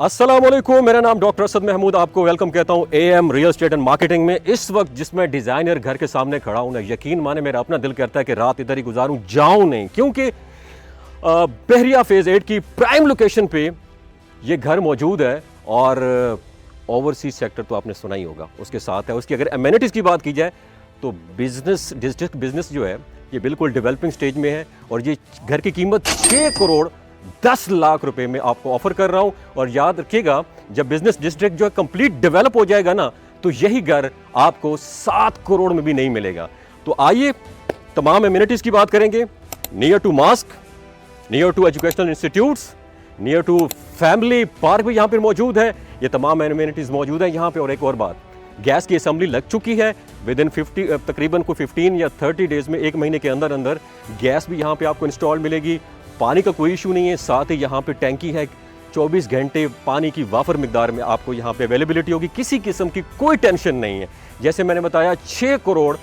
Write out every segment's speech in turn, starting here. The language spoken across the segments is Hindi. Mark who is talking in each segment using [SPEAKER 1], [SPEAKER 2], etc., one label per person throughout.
[SPEAKER 1] अस्सलाम वालेकुम, मेरा नाम डॉक्टर असद महमूद आपको वेलकम कहता हूँ am real estate and marketing में। इस वक्त जिसमें डिज़ाइनर घर के सामने खड़ा हूँ ना, यकीन माने मेरा अपना दिल करता है कि रात इधर ही गुजारूँ, जाऊँ नहीं, क्योंकि बहरिया फेज़ 8 की प्राइम लोकेशन पे ये घर मौजूद है। और ओवरसीज सेक्टर तो आपने सुना ही होगा, उसके साथ है। उसकी अगर एमिनिटीज़ की बात की जाए तो बिजनेस डिस्ट्रिक्ट बिजनेस जो है ये बिल्कुल डेवलपिंग स्टेज में है। और ये घर की कीमत 6 करोड़ 10 लाख रुपए में आपको ऑफर कर रहा हूं। और याद रखिएगा, जब बिजनेस डिस्ट्रिक्ट जो है कंप्लीट डेवलप हो जाएगा ना, तो यही घर आपको 7 करोड़ में भी नहीं मिलेगा। तो आइए तमाम एमिनिटीज की बात करेंगे। Near to mosque, near to educational institutes, near to family park भी यहाँ पर मौजूद है। ये तमाम एमिनिटीज मौजूद है यहाँ पे। और एक और बात, गैस की असेंबली लग चुकी है। विद इन 50 तकरीबन को 15 या 30 डेज में, एक महीने के अंदर अंदर गैस भी यहाँ पे आपको इंस्टॉल मिलेगी। पानी का कोई इशू नहीं है। साथ ही यहाँ पे टैंकी है, 24 घंटे पानी की वाफर मिकदार में आपको यहाँ पे अवेलेबिलिटी होगी। किसी किस्म की कोई टेंशन नहीं है। जैसे मैंने बताया, 6 करोड़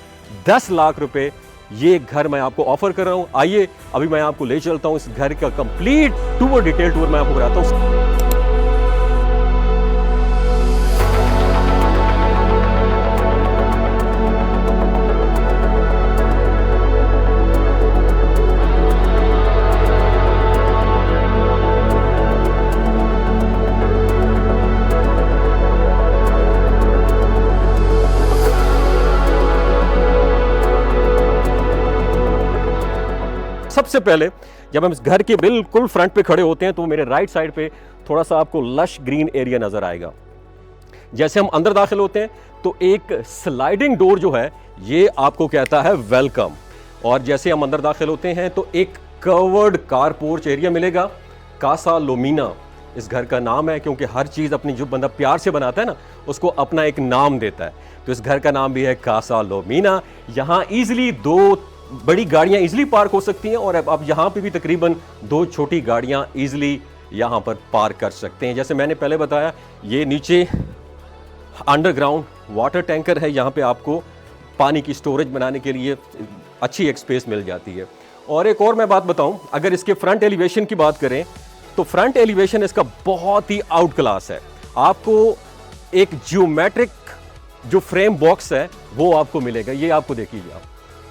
[SPEAKER 1] 10 लाख रुपए ये घर मैं आपको ऑफर कर रहा हूँ। आइए अभी मैं आपको ले चलता हूँ इस घर का कंप्लीट टूर, डिटेल टूर मैं आपको कराता हूँ। सबसे पहले जब हम इस घर के बिल्कुल फ्रंट पे खड़े होते हैं तो मेरे राइट साइड पे थोड़ा सा आपको लश ग्रीन एरिया नजर आएगा। जैसे हम अंदर दाखिल होते हैं तो एक स्लाइडिंग डोर जो है ये आपको कहता है वेलकम। और जैसे हम अंदर दाखिल होते हैं तो एक कवर्ड कार पोर्च एरिया मिलेगा। कासा लोमीना इस घर का नाम है, क्योंकि हर चीज अपनी जो बंदा प्यार से बनाता है ना, उसको अपना एक नाम देता है। तो इस घर का नाम भी है कासा लोमीना। यहाँ ईजिली 2 बड़ी गाड़ियां इजीली पार्क हो सकती हैं। और अब यहां पे भी तकरीबन 2 छोटी गाड़ियां इजीली यहां पर पार्क कर सकते हैं। जैसे मैंने पहले बताया, ये नीचे अंडरग्राउंड वाटर टैंकर है। यहां पे आपको पानी की स्टोरेज बनाने के लिए अच्छी एक स्पेस मिल जाती है। और एक और मैं बात बताऊं, अगर इसके फ्रंट एलिवेशन की बात करें तो फ्रंट एलिवेशन इसका बहुत ही आउट क्लास है। आपको एक जियोमेट्रिक जो फ्रेम बॉक्स है वो आपको मिलेगा। ये आपको देखिए, आप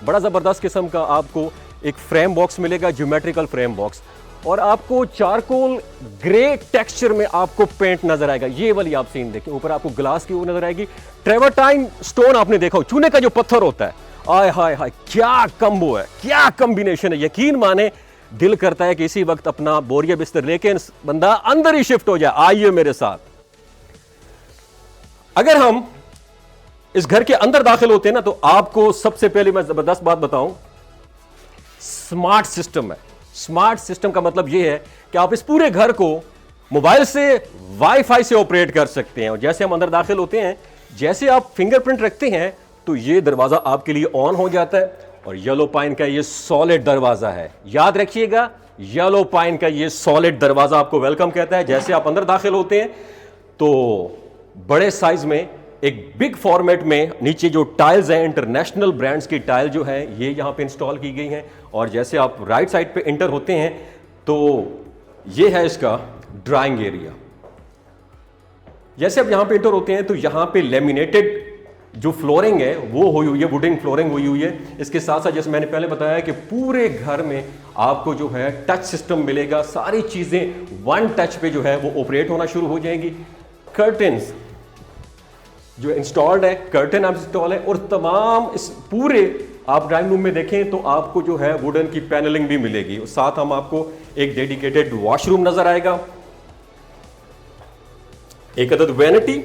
[SPEAKER 1] बड़ा ज़बरदस्त किस्म का आपको एक फ्रेम बॉक्स मिलेगा, ज्योमेट्रिकल फ्रेम बॉक्स। और आपको चारकोल ग्रे टेक्सचर में आपको पेंट नजर आएगा। ये वाली आप सीन देखें, ऊपर आपको ग्लास की वो नजर आएगी। ट्रेवर्टाइन स्टोन आपने देखा हो, चूने का जो पत्थर होता है, आय हाय हाय क्या कम्बो है, क्या कॉम्बिनेशन है। यकीन माने दिल करता है कि इसी वक्त अपना बोरिया बिस्तर लेके बंदा अंदर ही शिफ्ट हो जाए। आइए मेरे साथ। अगर हम इस घर के अंदर दाखिल होते हैं ना, तो आपको सबसे पहले मैं जबरदस्त बात बताऊं, स्मार्ट सिस्टम है। स्मार्ट सिस्टम का मतलब यह है कि आप इस पूरे घर को मोबाइल से, वाईफाई से ऑपरेट कर सकते हैं। और जैसे हम अंदर दाखिल होते हैं, जैसे आप फिंगरप्रिंट रखते हैं तो यह दरवाजा आपके लिए ऑन हो जाता है। और येलो पाइन का यह सॉलिड दरवाजा है, याद रखिएगा, येलो पाइन का यह सॉलिड दरवाजा आपको वेलकम कहता है। जैसे आप अंदर दाखिल होते हैं तो बड़े साइज में एक बिग फॉर्मेट में नीचे जो टाइल्स हैं, इंटरनेशनल ब्रांड्स की टाइल जो है ये यहाँ पे इंस्टॉल की गई हैं। और जैसे आप राइट साइड पे इंटर होते हैं तो ये है इसका ड्राइंग एरिया। जैसे आप यहाँ पे इंटर होते हैं तो यहाँ पे लेमिनेटेड जो फ्लोरिंग है वो हुई हुई है, वुडन फ्लोरिंग हुई हुई है। इसके साथ साथ जैसे मैंने पहले बताया कि पूरे घर में आपको जो है टच सिस्टम मिलेगा। सारी चीजें वन टच पे जो है वो ऑपरेट होना शुरू हो जाएंगी। कर्टेन्स जो इंस्टॉल्ड है, कर्टन आप इंस्टॉल है। और तमाम इस पूरे आप ड्राइंग रूम में देखें तो आपको जो है वुडन की पैनलिंग भी मिलेगी। साथ हम आपको एक डेडिकेटेड वॉशरूम नजर आएगा, एक अदद वैनिटी,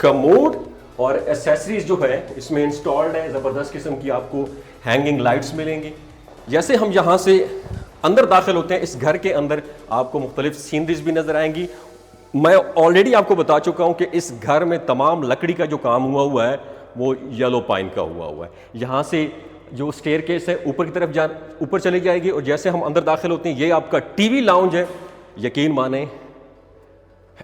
[SPEAKER 1] कमोड और एसेसरीज जो है इसमें इंस्टॉल्ड है। जबरदस्त किस्म की आपको हैंगिंग लाइट्स मिलेंगी। जैसे हम यहां से अंदर दाखिल होते हैं, इस घर के अंदर आपको मुख्तलिफ सीनरीज भी नजर आएंगी। मैं ऑलरेडी आपको बता चुका हूं कि इस घर में तमाम लकड़ी का जो काम हुआ है वो येलो पाइन का हुआ है। यहाँ से जो स्टेयरकेस है ऊपर की तरफ ऊपर चली जाएगी। और जैसे हम अंदर दाखिल होते हैं, ये आपका टीवी लाउंज है। यकीन माने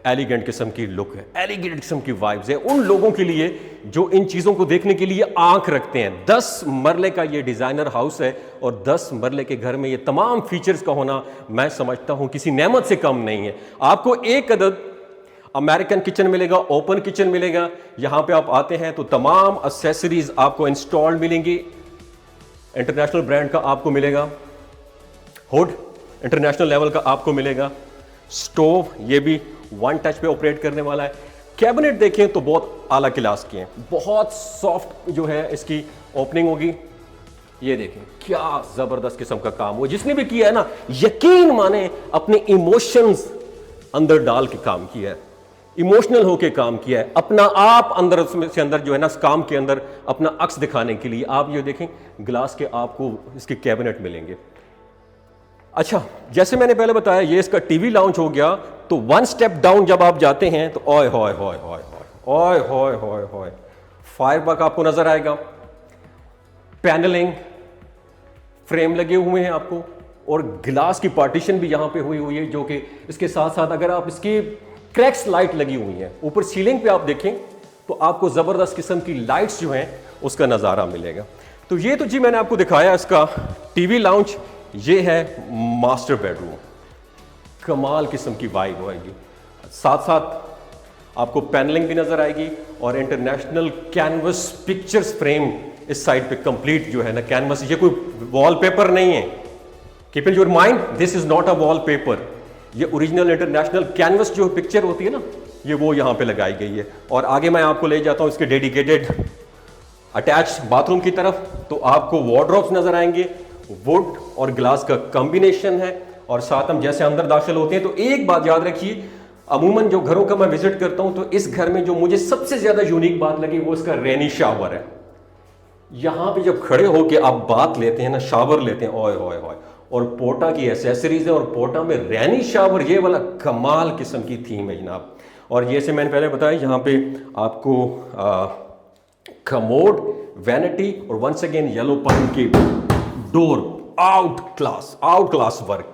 [SPEAKER 1] एलिगेंट किस्म की लुक है, एलिगेंट किस्म की वाइब्स है उन लोगों के लिए जो इन चीज़ों को देखने के लिए आंख रखते हैं। 10 मरले का ये डिज़ाइनर हाउस है और 10 मरले के घर में ये तमाम फीचर्स का होना मैं समझता हूं किसी नेमत से कम नहीं है। आपको एक अदद अमेरिकन किचन मिलेगा, ओपन किचन मिलेगा। यहां पे आप आते हैं तो तमाम एक्सेसरीज आपको इंस्टॉल्ड मिलेंगी, इंटरनेशनल ब्रांड का आपको मिलेगा, हुड इंटरनेशनल लेवल का आपको मिलेगा, स्टोव ये भी वन टच पे ऑपरेट करने वाला है। कैबिनेट देखें तो बहुत आला क्लास के हैं, बहुत सॉफ्ट जो है इसकी ओपनिंग होगी। ये देखें क्या जबरदस्त किस्म का काम हुआ, जिसने भी किया है ना, यकीन माने अपने इमोशंस अंदर डाल के काम किया है, इमोशनल होके काम किया है, अपना आप अंदर उसमें से अंदर जो है ना इस काम के अंदर अपना अक्स दिखाने के लिए। आप ये देखें ग्लास के आपको इसके कैबिनेट मिलेंगे। अच्छा, जैसे मैंने पहले बताया ये इसका टीवी लाउंज हो गया, तो वन स्टेप डाउन जब आप जाते हैं तो ओए होए होए होए होए होए होए होए फायर वर्क आपको नजर आएगा, पैनलिंग फ्रेम लगे हुए हैं आपको, और ग्लास की पार्टीशन भी यहां पे हुई है, जो कि इसके साथ साथ अगर आप इसकी क्रैक्स लाइट लगी हुई हैं ऊपर सीलिंग पे आप देखें तो आपको जबरदस्त किस्म की लाइट्स जो हैं उसका नजारा मिलेगा। तो ये तो जी मैंने आपको दिखाया इसका टीवी लाउंज। ये है मास्टर बेडरूम, कमाल किस्म की वाइब आएगी, साथ साथ आपको पैनलिंग भी नजर आएगी और इंटरनेशनल कैनवस पिक्चर्स फ्रेम इस साइड पे कंप्लीट जो है ना कैनवस। ये कोई वॉलपेपर नहीं है, keep in your mind this is not a wallpaper, ये ओरिजिनल इंटरनेशनल कैनवस जो पिक्चर होती है ना, ये वो यहां पे लगाई गई है। और आगे मैं आपको ले जाता हूं इसके डेडिकेटेड अटैच बाथरूम की तरफ, तो आपको वार्डरोब्स नजर आएंगे, वुड और ग्लास का कॉम्बिनेशन है। और साथ हम जैसे अंदर दाखिल होते हैं तो एक बात याद रखिए, अमूमन जो घरों का मैं विजिट करता हूं तो इस घर में जो मुझे सबसे ज्यादा यूनिक बात लगी वो इसका रेनी शावर है। यहां पे जब खड़े होके आप बात लेते हैं ना, शावर लेते हैं, ओए ओए ओए, और पोटा की एसेसरीज है और पोटा में रैनी शावर, ये वाला कमाल किस्म की थीम है जनाब। और जैसे मैंने पहले बताया यहाँ पे आपको कमोड, वैनिटी और वंस अगेन येलो पाइन के डोर, आउट क्लास वर्क।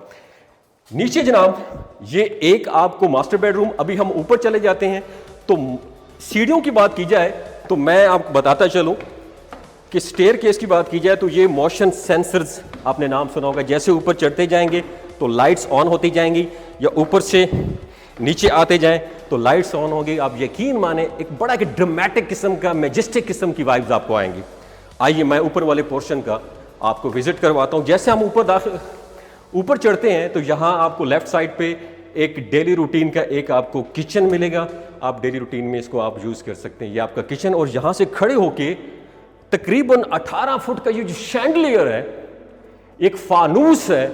[SPEAKER 1] नीचे जनाब ये एक आपको मास्टर बेडरूम। अभी हम ऊपर चले जाते हैं तो सीढ़ियों की बात की जाए तो मैं आपको बताता चलूं कि स्टेयर केस की बात की जाए तो ये मोशन सेंसर्स आपने नाम सुना होगा, जैसे ऊपर चढ़ते जाएंगे तो लाइट्स ऑन होती जाएंगी, या ऊपर से नीचे आते जाएं तो लाइट्स ऑन होगी। आप यकीन माने एक बड़ा कि ड्रामेटिक किस्म का, मैजेस्टिक किस्म की वाइब्स आपको आएंगी। आइए मैं ऊपर वाले पोर्शन का आपको विजिट करवाता हूं। जैसे हम ऊपर चढ़ते हैं तो यहाँ आपको लेफ्ट साइड पे एक डेली रूटीन का एक आपको किचन मिलेगा। आप डेली रूटीन में इसको आप यूज कर सकते हैं, ये आपका किचन। और यहां से खड़े होके तकरीबन 18 फुट का ये जो शैंडलियर है, एक फानूस है,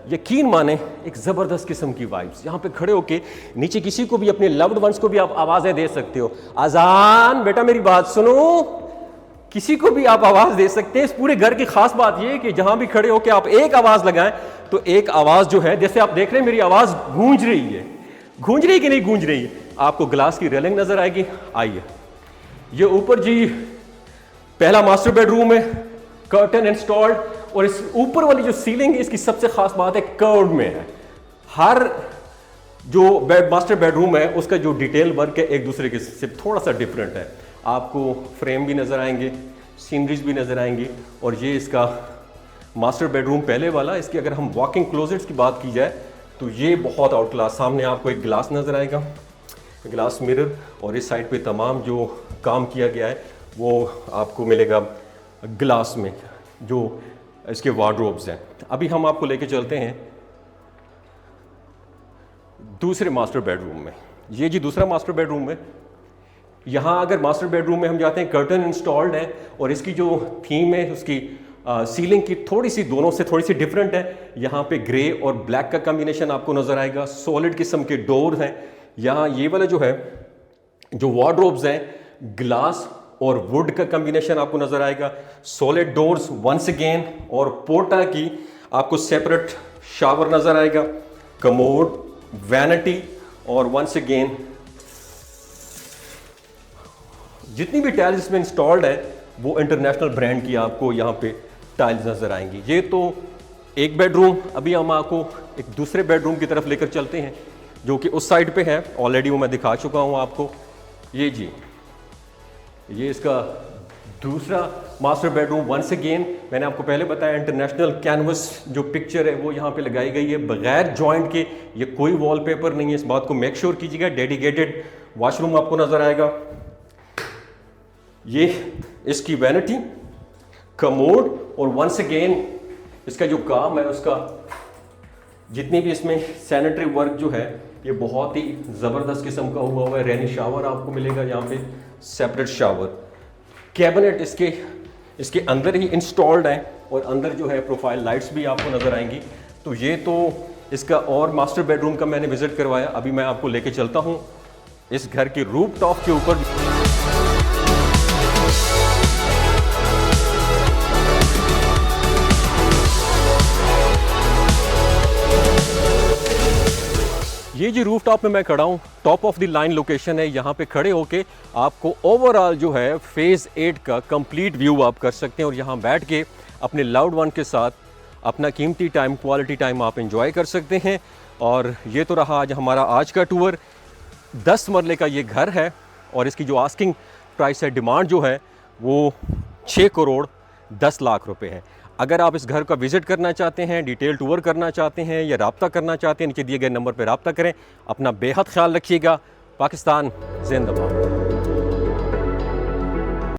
[SPEAKER 1] यकीन माने एक जबरदस्त किस्म की वाइब्स। यहां पे खड़े होके नीचे किसी को भी, अपने लव्ड वंस को भी आप आवाजें दे सकते हो। अजान बेटा मेरी बात सुनो, किसी को भी आप आवाज दे सकते हैं। इस पूरे घर की खास बात यह है कि जहां भी खड़े होके आप एक आवाज लगाएं तो एक आवाज जो है, जैसे आप देख रहे हैं मेरी आवाज गूंज रही है, गूंज रही है कि नहीं गूंज रही है। आपको ग्लास की रेलिंग नजर आएगी। आइए ये ऊपर जी पहला मास्टर बेडरूम है, कर्टन इंस्टॉल्ड। और इस ऊपर वाली जो सीलिंग है इसकी सबसे खास बात है कर्व में है। हर जो मास्टर बेडरूम है उसका जो डिटेल वर्क है एक दूसरे के से थोड़ा सा डिफरेंट है। आपको फ्रेम भी नजर आएंगे, सीनरीज भी नजर आएंगी। और ये इसका मास्टर बेडरूम पहले वाला, इसकी अगर हम वॉकिंग क्लोजेट्स की बात की जाए तो ये बहुत आउट क्लास। सामने आपको एक ग्लास नजर आएगा, ग्लास मिरर, और इस साइड पे तमाम जो काम किया गया है वो आपको मिलेगा ग्लास में, जो इसके वार्डरोब्स हैं। अभी हम आपको लेके चलते हैं दूसरे मास्टर बेडरूम में। ये जी दूसरा मास्टर बेडरूम है। यहाँ अगर मास्टर बेडरूम में हम जाते हैं, कर्टन इंस्टॉल्ड है और इसकी जो थीम है उसकी सीलिंग की थोड़ी सी दोनों से थोड़ी सी डिफरेंट है। यहाँ पे ग्रे और ब्लैक का कॉम्बिनेशन आपको नजर आएगा। सॉलिड किस्म के डोर हैं। यहाँ ये वाला जो है, जो वार्डरोब्स हैं, ग्लास और वुड का कॉम्बिनेशन आपको नजर आएगा। सॉलिड डोर्स वंस अगेन, और पोर्टा की आपको सेपरेट शावर नजर आएगा, कमोड, वैनिटी, और वंस अगेन जितनी भी टाइल्स इसमें इंस्टॉल्ड है वो इंटरनेशनल ब्रांड की आपको यहाँ पे टाइल्स नजर आएंगी। ये तो एक बेडरूम। अभी हम आपको एक दूसरे बेडरूम की तरफ लेकर चलते हैं जो कि उस साइड पे है, ऑलरेडी वो मैं दिखा चुका हूँ आपको। ये जी ये इसका दूसरा मास्टर बेडरूम वंस अगेन मैंने आपको पहले बताया इंटरनेशनल कैनवस जो पिक्चर है वो यहाँ पे लगाई गई है बगैर जॉइंट के, ये कोई वॉलपेपर नहीं है, इस बात को मेक श्योर कीजिएगा। डेडिकेटेड वॉशरूम आपको नजर आएगा। ये इसकी वैनिटी, कमोड और वंस अगेन इसका जो काम है उसका जितनी भी इसमें सैनिटरी वर्क जो है ये बहुत ही ज़बरदस्त किस्म का हुआ है। रेनी शावर आपको मिलेगा यहाँ पे, सेपरेट शावर, कैबिनेट इसके अंदर ही इंस्टॉल्ड है और अंदर जो है प्रोफाइल लाइट्स भी आपको नज़र आएंगी। तो ये तो इसका और मास्टर बेडरूम का मैंने विजिट करवाया, अभी मैं आपको लेके चलता हूँ इस घर के रूफ टॉप के ऊपर। ये जो रूफ टॉप में मैं खड़ा हूँ, top of the line location है, यहाँ पे खड़े होके आपको ओवरऑल जो है फेज़ 8 का कंप्लीट व्यू आप कर सकते हैं और यहाँ बैठ के अपने लव्ड वन के साथ अपना कीमती टाइम, क्वालिटी टाइम आप एंजॉय कर सकते हैं। और ये तो रहा आज हमारा आज का टूर। 10 मरले का ये घर है और इसकी जो आस्किंग प्राइस है, डिमांड जो है वो 6 करोड़ 10 लाख रुपए है। अगर आप इस घर का विजिट करना चाहते हैं, डिटेल टूर करना चाहते हैं या रब्ता करना चाहते हैं, नीचे दिए गए नंबर पर रब्ता करें। अपना बेहद ख्याल रखिएगा। पाकिस्तान जिंदाबाद।